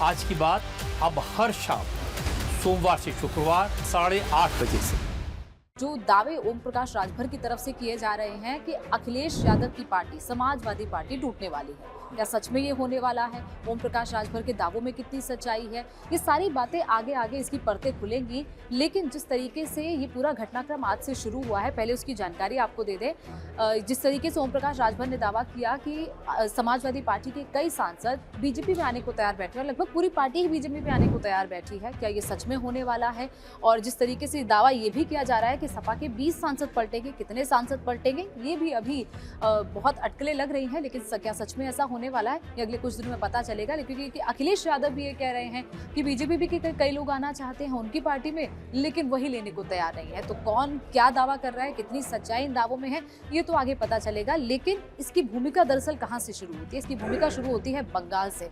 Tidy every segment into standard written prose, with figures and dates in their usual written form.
आज की बात अब हर शाम सोमवार से शुक्रवार 8:30 बजे से। जो दावे ओम प्रकाश राजभर की तरफ से किए जा रहे हैं कि अखिलेश यादव की पार्टी समाजवादी पार्टी टूटने वाली है, क्या सच में ये होने वाला है? ओम प्रकाश राजभर के दावों में कितनी सच्चाई है? ये सारी बातें आगे आगे इसकी परतें खुलेंगी। लेकिन जिस तरीके से ये पूरा घटनाक्रम आज से शुरू हुआ है, पहले उसकी जानकारी आपको दे दें। जिस तरीके से ओम प्रकाश राजभर ने दावा किया कि समाजवादी पार्टी के कई सांसद बीजेपी में आने को तैयार बैठे हैं, लगभग पूरी पार्टी ही बीजेपी में आने को तैयार बैठी है, क्या ये सच में होने वाला है? और जिस तरीके से दावा ये भी किया जा रहा है कि सपा के 20 सांसद पलटेंगे, कितने सांसद पलटेंगे ये भी अभी बहुत अटकलें लग रही हैं। लेकिन क्या सच में ऐसा होने वाला है ये अगले कुछ दिनों में पता चलेगा। क्योंकि अखिलेश यादव भी ये कह रहे हैं कि बीजेपी भी के कई लोग आना चाहते हैं उनकी पार्टी में, लेकिन वही लेने को तैयार नहीं है। तो कौन क्या दावा कर रहा है, कितनी सच्चाई इन दावों में है, ये तो आगे पता चलेगा। लेकिन इसकी भूमिका दरअसल कहाँ से शुरू होती है? इसकी भूमिका शुरू होती है बंगाल से।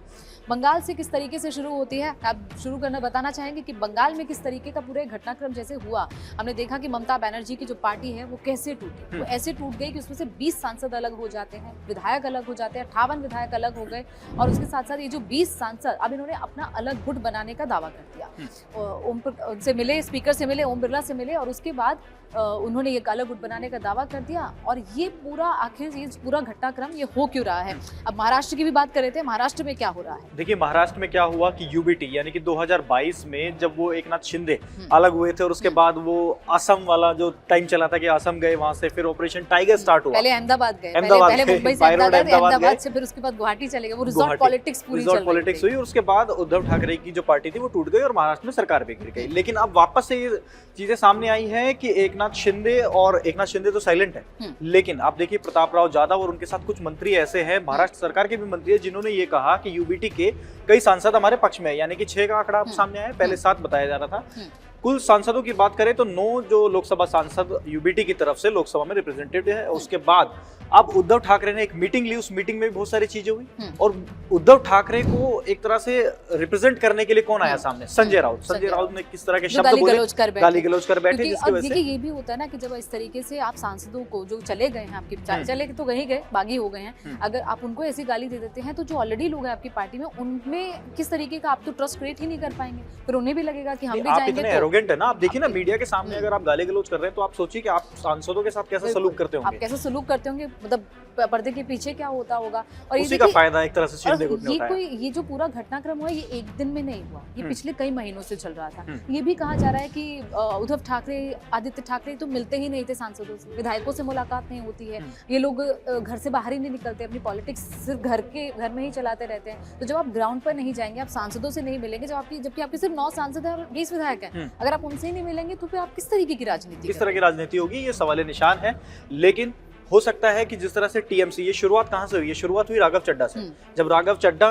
बंगाल से किस तरीके से शुरू होती है, आप शुरू करना बताना चाहेंगे कि बंगाल में किस तरीके का पूरे घटनाक्रम जैसे हुआ। हमने देखा कि ममता बनर्जी की जो पार्टी है वो कैसे टूटी, वो ऐसे टूट गई कि उसमें से 20 सांसद अलग हो जाते हैं, विधायक अलग हो जाते हैं, 58 विधायक अलग हो गए। और उसके साथ साथ ये जो 20 सांसद, अब इन्होंने अपना अलग गुट बनाने का दावा कर दिया। उनसे मिले, स्पीकर से मिले, ओम बिरला से मिले, और उसके बाद उन्होंने एक अलग गुट बनाने का दावा कर दिया। और ये पूरा आखिर ये पूरा घटनाक्रम ये हो क्यों रहा है? अब महाराष्ट्र की भी बात कर रहे थे, महाराष्ट्र में क्या हो रहा है? देखिए, महाराष्ट्र में क्या हुआ कि यूबीटी यानी कि 2022 में जब वो एकनाथ शिंदे अलग हुए थे और उसके बाद वो असम वाला जो टाइम चला था कि असम गए, वहां से फिर ऑपरेशन टाइगर स्टार्ट हुआ। पहले अहमदाबाद गए, पहले मुंबई से अहमदाबाद से, फिर उसके बाद गुवाहाटी चले गए। वो रिजॉर्ट पॉलिटिक्स पूरी चल रही थी। हुई और उसके बाद उद्धव ठाकरे की जो पार्टी थी वो टूट गई और महाराष्ट्र में सरकार भी गिर गई। लेकिन अब वापस से ये चीजें सामने आई है कि एकनाथ शिंदे तो साइलेंट है, लेकिन आप देखिए प्रताप राव जाधव और उनके साथ कुछ मंत्री ऐसे हैं, महाराष्ट्र सरकार के भी मंत्री है, जिन्होंने ये कहा कि यूबीटी के कई सांसद हमारे पक्ष में है। यानी कि 6 का आंकड़ा सामने आया, पहले 7 बताया जा रहा था। कुल सांसदों की बात करें तो 9 जो लोकसभा सांसद यूबीटी की तरफ से लोकसभा में रिप्रेजेंटेटिव है। उसके बाद अब उद्धव ठाकरे ने एक मीटिंग ली, उस मीटिंग में भी बहुत सारी चीजें हुई। और उद्धव ठाकरे को एक तरह से रिप्रेजेंट करने के लिए कौन आया सामने? संजय राउत ने किस तरह के शब्द बोले, गाली गलौज कर बैठे, जिसकी वजह से ये भी होता है ना कि जब इस तरीके से आप सांसदों को जो चले गए हैं, आपके चले तो गए गए, बागी हो गए हैं, अगर आप उनको ऐसी गाली दे देते हैं तो जो ऑलरेडी लोग हैं आपकी पार्टी में, उनमें किस तरीके का आप तो ट्रस्ट क्रिएट ही नहीं कर पाएंगे। फिर उन्हें भी लगेगा कि हम भी जाएंगे। एरोगेंट है ना, आप देखिए ना मीडिया के सामने अगर आप गाली गलौज कर रहे हैं तो आप सोचिए कि आप सांसदों के साथ कैसे सलूक करते होंगे, आप कैसे सलूक करते होंगे, मतलब पर्दे के पीछे क्या होता होगा। और उसी का फायदा एक तरह से शिंदे गुट ने उठाया। ये जो पूरा घटनाक्रम हुआ ये एक दिन में नहीं हुआ, ये पिछले कई महीनों से चल रहा था। ये भी कहा जा रहा है कि उद्धव ठाकरे, आदित्य ठाकरे तो मिलते ही नहीं थे सांसदों से, विधायकों से मुलाकात नहीं होती है, ये लोग घर से बाहर ही नहीं निकलते, अपनी पॉलिटिक्स सिर्फ घर में ही चलाते रहते हैं। तो जब आप ग्राउंड पर नहीं जाएंगे, आप सांसदों से नहीं मिलेंगे, जबकि आपके सिर्फ 9 सांसद है और 20 विधायक हैं, अगर आप उनसे ही नहीं मिलेंगे तो फिर आप किस तरीके की राजनीति, किस तरह की राजनीति होगी, ये सवाल निशान है। लेकिन हो सकता है कि जिस तरह से टीएमसी, ये शुरुआत कहां से हुई? ये शुरुआत हुई राघव चड्ढा से। जब राघव चड्ढा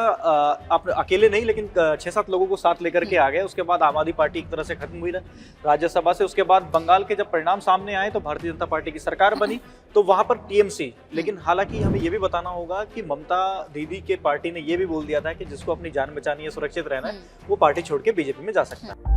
अकेले नहीं लेकिन 6-7 लोगों को साथ लेकर के आ गए, उसके बाद आम आदमी पार्टी एक तरह से खत्म हुई राज्यसभा से। उसके बाद बंगाल के जब परिणाम सामने आए तो भारतीय जनता पार्टी की सरकार बनी, तो वहां पर टीएमसी। लेकिन हालांकि हमें ये भी बताना होगा कि ममता दीदी के पार्टी ने ये भी बोल दिया था कि जिसको अपनी जान बचानी है, सुरक्षित रहना है, वो पार्टी छोड़ के बीजेपी में जा सकता है।